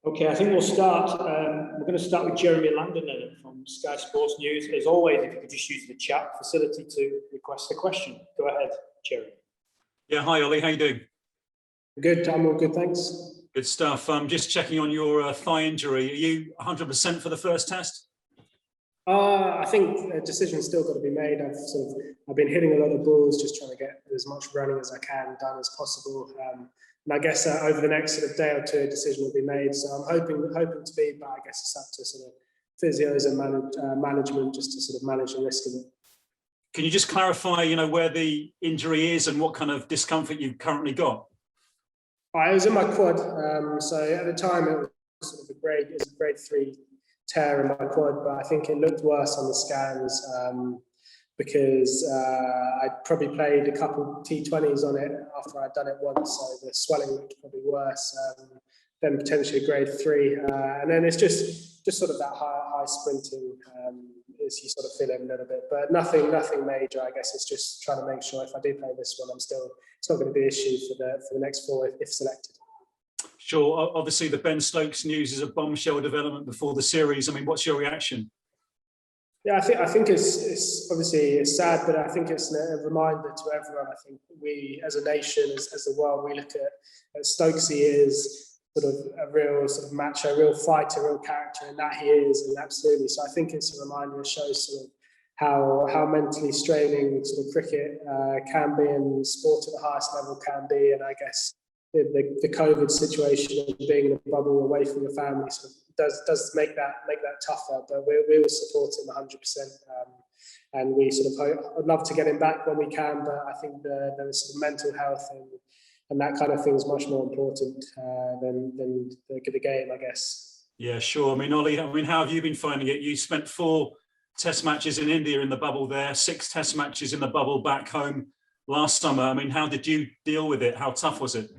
Okay, I think we'll start. We're going to start with Jeremy Landon then from Sky Sports News. As always, if you could just use the chat facility to request a question. Go ahead, Jeremy. Yeah, hi Ollie, how you doing? Good, I'm all good, thanks. Good stuff. Just checking on your thigh injury. Are you 100% for the first test? I think a decision's still got to be made. I've been hitting a lot of balls, just trying to get as much running as I can done as possible. And I guess over the next sort of day or two, a decision will be made. So I'm hoping to be, but I guess it's up to sort of physios and management just to sort of manage the risk of it. Can you just clarify, where the injury is and what kind of discomfort you've currently got? It was in my quad. So at the time, it was sort of a grade 3 tear in my quad, but I think it looked worse on the scans because I'd probably played a couple T20s on it after I'd done it once, so the swelling looked probably worse, then potentially grade 3. And then it's just sort of that high sprinting, as you sort of feel it a little bit, but nothing major. I guess it's just trying to make sure if I do play this one, it's not going to be an issue for the next 4 if selected. Sure. Obviously, the Ben Stokes news is a bombshell development before the series. I mean, what's your reaction? Yeah, I think it's obviously sad, but I think it's a reminder to everyone. I think we, as a nation, as the world, we look at Stokesy as sort of a real sort of macho, a real fighter, a real character, and that he is, and absolutely. So I think it's a reminder. It shows sort of how mentally straining sort of cricket can be, and sport at the highest level can be, and I guess the COVID situation and being in a bubble away from your family sort of does make that tougher. But we will support him 100%, and we sort of I'd love to get him back when we can. But I think the sort of mental health and that kind of thing is much more important than the game, I guess. Yeah, sure. I mean, Ollie, how have you been finding it? You spent 4 test matches in India in the bubble there, 6 test matches in the bubble back home last summer. I mean, how did you deal with it? How tough was it?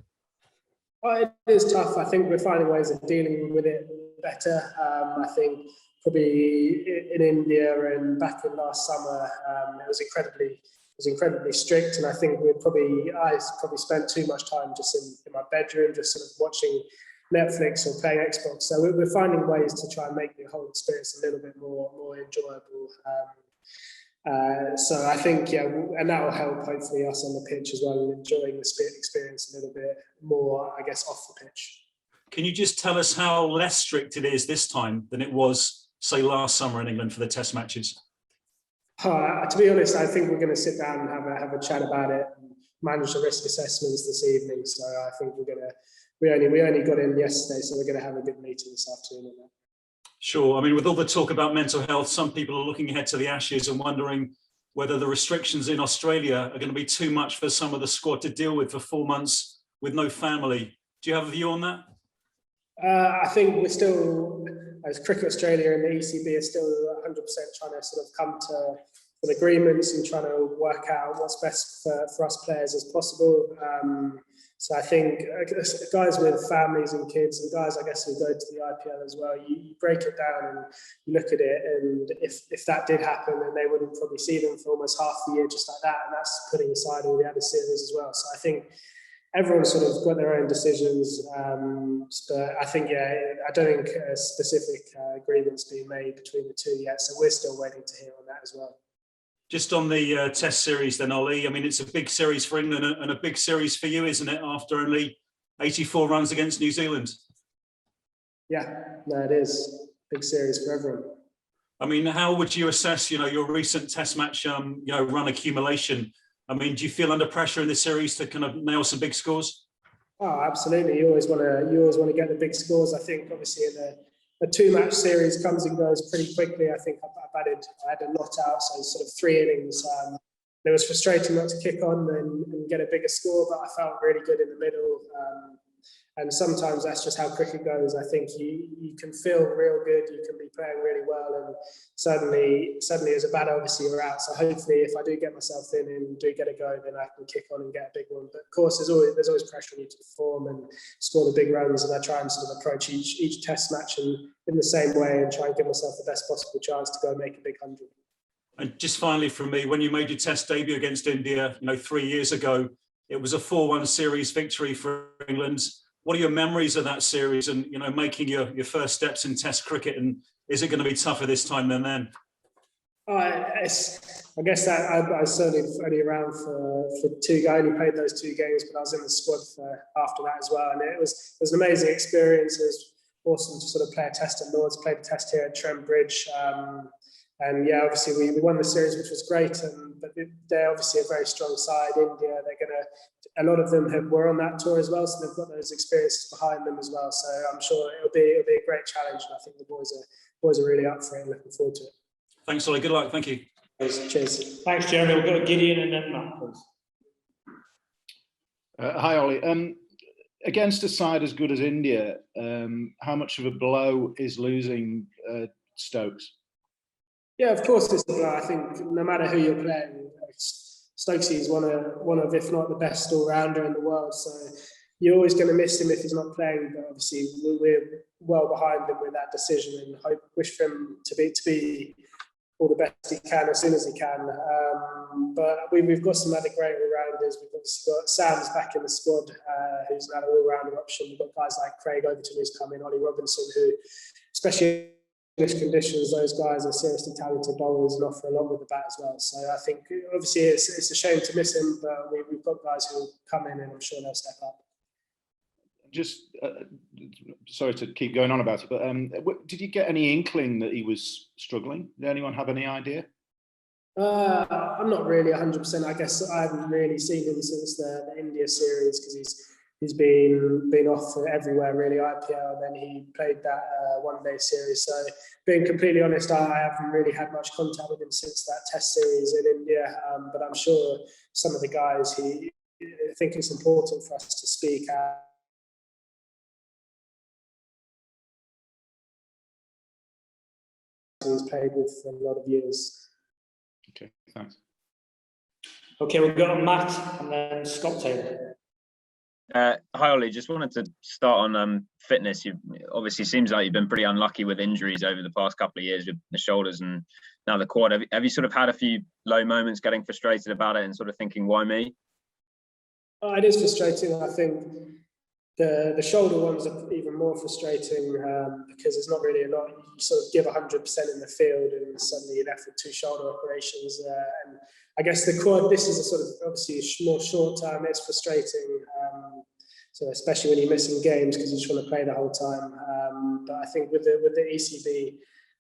It is tough. I think we're finding ways of dealing with it better. I think probably in India and back in last summer, it was incredibly strict, and I think I probably spent too much time just in my bedroom, just sort of watching Netflix or playing Xbox. So we're finding ways to try and make the whole experience a little bit more enjoyable. So I think, yeah, and that will help hopefully us on the pitch as well, and enjoying the experience a little bit more, I guess, off the pitch. Can you just tell us how less strict it is this time than it was, say, last summer in England for the test matches? To be honest, I think we're going to sit down and have a chat about it and manage the risk assessments this evening. So I think we only got in yesterday, so we're going to have a good meeting this afternoon on that. Sure. I mean, with all the talk about mental health, some people are looking ahead to the Ashes and wondering whether the restrictions in Australia are going to be too much for some of the squad to deal with for 4 months with no family. Do you have a view on that? I think we're still, as Cricket Australia and the ECB are still 100% trying to sort of come to agreements and trying to work out what's best for us players as possible. So I think guys with families and kids, and guys, I guess, who go to the IPL as well, you break it down and you look at it, and if that did happen, then they wouldn't probably see them for almost half the year just like that, and that's putting aside all the other series as well. So I think everyone's sort of got their own decisions, but I think, yeah, I don't think a specific agreement's being made between the two yet, so we're still waiting to hear on that as well. Just on the test series then, Ollie, I mean, it's a big series for England and a big series for you, isn't it, after only 84 runs against New Zealand? Yeah, no, it is. Big series for everyone. I mean, how would you assess, your recent test match, run accumulation? I mean, do you feel under pressure in this series to kind of nail some big scores? Oh, absolutely. You always want to get the big scores. I think obviously in a 2-match series comes and goes pretty quickly. I think I had a lot out, so sort of 3 innings. It was frustrating not to kick on and get a bigger score, but I felt really good in the middle. And sometimes that's just how cricket goes. I think you can feel real good, you can be playing really well, and suddenly as a batter, obviously you're out. So hopefully, if I do get myself in and do get a go, then I can kick on and get a big one. But of course, there's always pressure on you to perform and score the big runs. And I try and sort of approach each test match in the same way and try and give myself the best possible chance to go and make a big 100. And just finally from me, when you made your test debut against India, 3 years ago, it was a 4-1 series victory for England. what are your memories of that series and, you know, making your first steps in Test cricket? And is it going to be tougher this time than then? I guess that I was certainly only around for two. I only played those 2 games, but I was in the squad for after that as well, and it was an amazing experience. It was awesome to sort of play a test at Lords, played a test here at Trent Bridge, and yeah, obviously we won the series, which was great. But they're obviously a very strong side. India, a lot of them were on that tour as well, so they've got those experiences behind them as well. So I'm sure it'll be a great challenge, and I think the boys are really up for it and looking forward to it. Thanks, Ollie. Good luck. Thank you. Cheers. Thanks, Jeremy. We've got Gideon and then Matt, please. Hi, Ollie. Against a side as good as India, how much of a blow is losing Stokes? Yeah, of course it's a blow. I think no matter who you're playing, Stokesy is one of, if not the best all-rounder in the world. So you're always going to miss him if he's not playing. But obviously we're well behind him with that decision, and wish for him to be all the best he can as soon as he can. But we've got some other great all-rounders. We've obviously got Sam's back in the squad, who's another all-rounder option. We've got guys like Craig Overton who's come in, Ollie Robinson, who, especially in English conditions, those guys are seriously talented bowlers and offer a lot with the bat as well. So I think obviously it's a shame to miss him, but we've got guys who will come in and I'm sure they'll step up. Just sorry to keep going on about it, but did you get any inkling that he was struggling? Did anyone have any idea? I'm not really 100%. I guess I haven't really seen him since the India series, because he's been off for everywhere really, IPL, and then he played that one-day series. So being completely honest, I haven't really had much contact with him since that test series in India, but I'm sure some of the guys I think it's important for us to speak out. He's played with for a lot of years. Okay, thanks. Okay, we've got Matt and then Scott Taylor. Hi, Ollie. Just wanted to start on fitness. You obviously seems like you've been pretty unlucky with injuries over the past couple of years with the shoulders and now the quad. Have you sort of had a few low moments, getting frustrated about it and sort of thinking, why me? It is frustrating. I think the shoulder ones are even more frustrating because there's not really a lot. You sort of give 100% in the field and suddenly you're left with 2 shoulder operations. And I guess the quad, this is a sort of obviously more short term. It's frustrating. So especially when you're missing games because you just want to play the whole time. But I think with the ECB,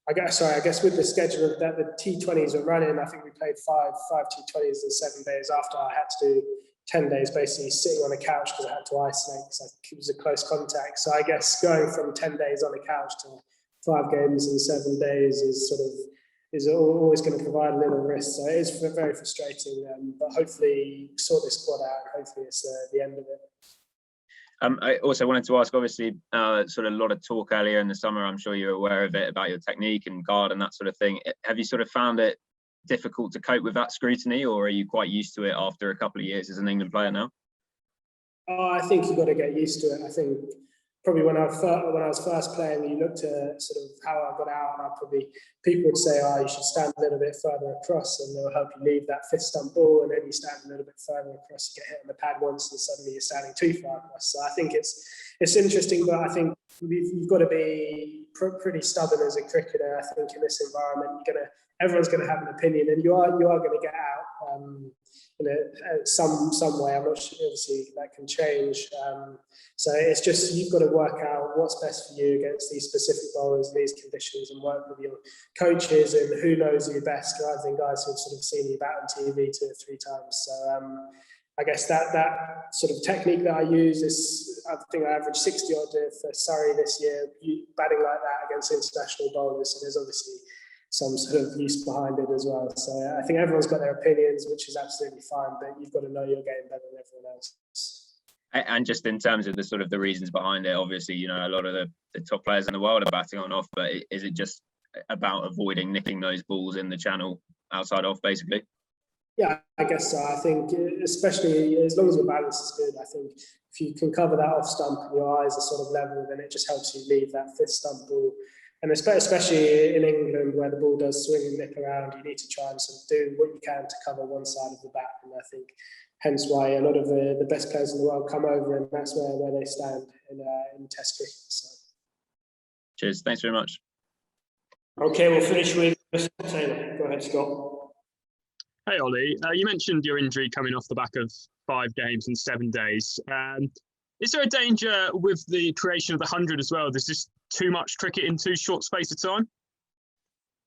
I guess with the schedule that the T20s are running, I think we played five T20s in 7 days after I had to do 10 days basically sitting on a couch because I had to isolate because it was a close contact. So I guess going from 10 days on a couch to 5 games in 7 days is always going to provide a little risk. So it is very frustrating, but hopefully sort this squad out and hopefully it's the end of it. I also wanted to ask, obviously, sort of a lot of talk earlier in the summer, I'm sure you're aware of it, about your technique and guard and that sort of thing. Have you sort of found it difficult to cope with that scrutiny, or are you quite used to it after a couple of years as an England player now? I think you've got to get used to it. I think probably when I was first playing, you looked at sort of how I got out, and people would say, you should stand a little bit further across and they'll help you leave that 5th stump ball, and then you stand a little bit further across, you get hit on the pad once and suddenly you're standing too far across. So I think it's interesting, but I think you've got to be pretty stubborn as a cricketer. I think in this environment, everyone's going to have an opinion, and you are going to get out some way. I'm not sure, obviously that can change. So it's just you've got to work out what's best for you against these specific bowlers in these conditions, and work with your coaches and who knows you best, rather than guys who've sort of seen you bat on TV 2 or 3 times. So I guess that sort of technique that I use is, I think I averaged 60 odd for Surrey this year, batting like that against international bowlers. So there's obviously some sort of use behind it as well. So I think everyone's got their opinions, which is absolutely fine, but you've got to know your game better than everyone else. And just in terms of the sort of the reasons behind it, obviously, you know, a lot of the top players in the world are batting on off, but is it just about avoiding nicking those balls in the channel outside off, basically? Yeah, I guess so. I think especially as long as your balance is good, I think if you can cover that off stump and your eyes are sort of level, then it just helps you leave that 5th stump ball. And especially in England, where the ball does swing and nip around, you need to try and sort of do what you can to cover one side of the bat. And I think hence why a lot of the best players in the world come over, and that's where they stand. in Test cricket. So. Cheers. Thanks very much. Okay, we'll finish with Scott Taylor. Go ahead, Scott. Hey, Ollie. You mentioned your injury coming off the back of 5 games in 7 days. Is there a danger with the creation of the 100 as well? There's just too much cricket in too short space of time?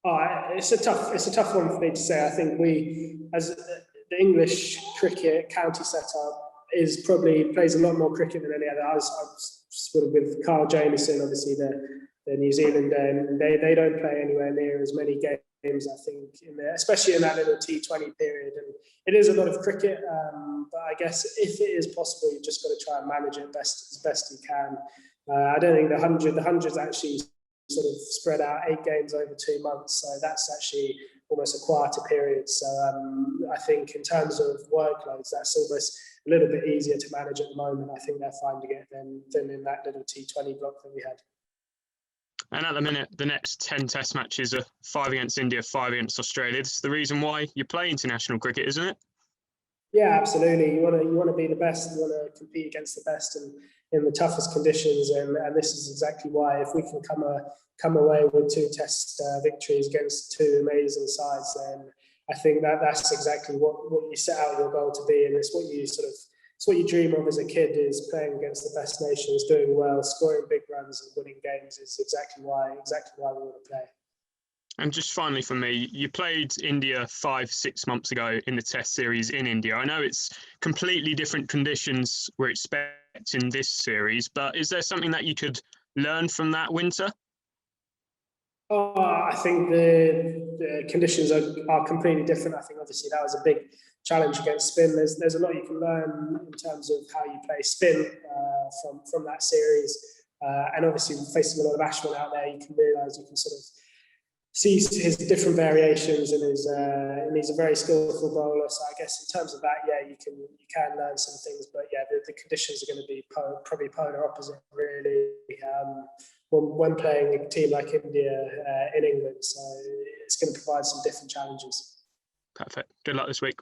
It's a tough one for me to say. I think we, as the English cricket county setup, plays a lot more cricket than any other. I was sort of with Carl Jamieson, obviously the New Zealand, and they don't play anywhere near as many games, I think, especially in that little T20 period. And it is a lot of cricket, but I guess if it is possible, you've just got to try and manage it as best you can. I don't think the 100's actually sort of spread out 8 games over 2 months, so that's actually almost a quieter period. So I think in terms of workloads, that's almost a little bit easier to manage at the moment. I think they're finding it than in that little T20 block that we had. And at the minute, the next 10 test matches are 5 against India, 5 against Australia. This is the reason why you play international cricket, isn't it? Yeah, absolutely. You want to be the best. You want to compete against the best in the toughest conditions, and this is exactly why. If we can come away with 2 test victories against 2 amazing sides, then I think that's exactly what you set out your goal to be, and it's what you dream of as a kid, is playing against the best nations, doing well, scoring big runs and winning games is exactly why we want to play. And just finally for me, you played India 5-6 months ago in the test series in India. I know it's completely different conditions we're expecting this series, but is there something that you could learn from that winter? I think the conditions are completely different. I think obviously that was a big challenge against spin. There's a lot you can learn in terms of how you play spin from that series, and obviously facing a lot of Ashwin out there, you can realise, you can sort of see his different variations, and he's a very skillful bowler. So I guess in terms of that, yeah, you can learn some things, but yeah, the conditions are going to be probably polar opposite, really, when playing a team like India in England. So it's going to provide some different challenges. Perfect. Good luck this week.